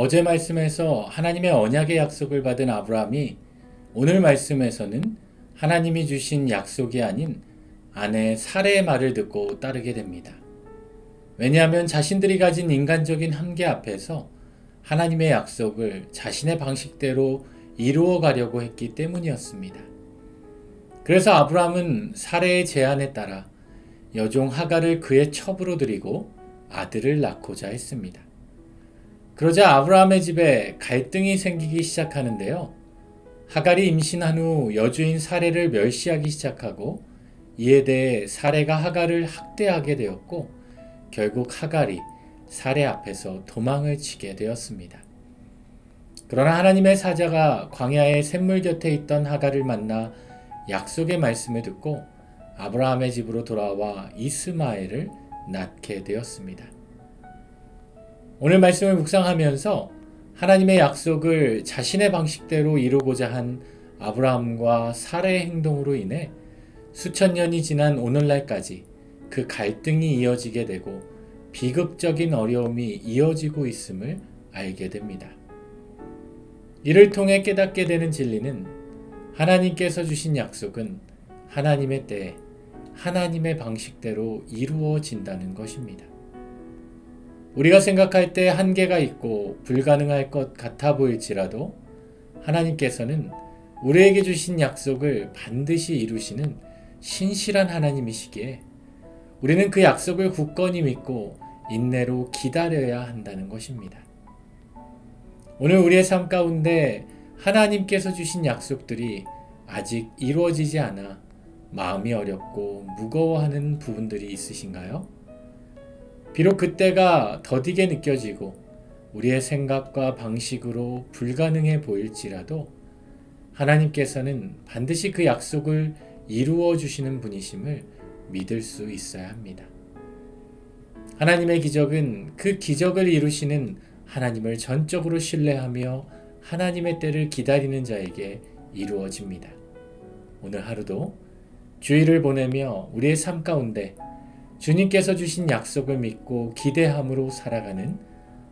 어제 말씀에서 하나님의 언약의 약속을 받은 아브라함이 오늘 말씀에서는 하나님이 주신 약속이 아닌 아내 사레의 말을 듣고 따르게 됩니다. 왜냐하면 자신들이 가진 인간적인 한계 앞에서 하나님의 약속을 자신의 방식대로 이루어 가려고 했기 때문이었습니다. 그래서 아브라함은 사레의 제안에 따라 여종 하갈을 그의 첩으로 들이고 아들을 낳고자 했습니다. 그러자 아브라함의 집에 갈등이 생기기 시작하는데요. 하갈이 임신한 후 여주인 사레를 멸시하기 시작하고 이에 대해 사레가 하갈을 학대하게 되었고 결국 하갈이 사레 앞에서 도망을 치게 되었습니다. 그러나 하나님의 사자가 광야의 샘물 곁에 있던 하갈을 만나 약속의 말씀을 듣고 아브라함의 집으로 돌아와 이스마엘을 낳게 되었습니다. 오늘 말씀을 묵상하면서 하나님의 약속을 자신의 방식대로 이루고자 한 아브라함과 사라의 행동으로 인해 수천 년이 지난 오늘날까지 그 갈등이 이어지게 되고 비극적인 어려움이 이어지고 있음을 알게 됩니다. 이를 통해 깨닫게 되는 진리는 하나님께서 주신 약속은 하나님의 때에 하나님의 방식대로 이루어진다는 것입니다. 우리가 생각할 때 한계가 있고 불가능할 것 같아 보일지라도 하나님께서는 우리에게 주신 약속을 반드시 이루시는 신실한 하나님이시기에 우리는 그 약속을 굳건히 믿고 인내로 기다려야 한다는 것입니다. 오늘 우리의 삶 가운데 하나님께서 주신 약속들이 아직 이루어지지 않아 마음이 어렵고 무거워하는 부분들이 있으신가요? 비록 그때가 더디게 느껴지고 우리의 생각과 방식으로 불가능해 보일지라도 하나님께서는 반드시 그 약속을 이루어 주시는 분이심을 믿을 수 있어야 합니다. 하나님의 기적은 그 기적을 이루시는 하나님을 전적으로 신뢰하며 하나님의 때를 기다리는 자에게 이루어집니다. 오늘 하루도 주일을 보내며 우리의 삶 가운데 주님께서 주신 약속을 믿고 기대함으로 살아가는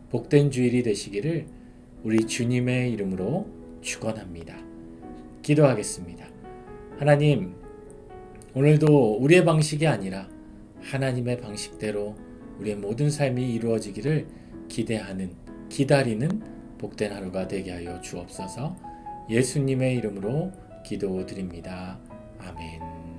복된 주일이 되시기를 우리 주님의 이름으로 축원합니다. 기도하겠습니다. 하나님, 오늘도 우리의 방식이 아니라 하나님의 방식대로 우리의 모든 삶이 이루어지기를 기대하는, 기다리는 복된 하루가 되게 하여 주옵소서. 예수님의 이름으로 기도드립니다. 아멘.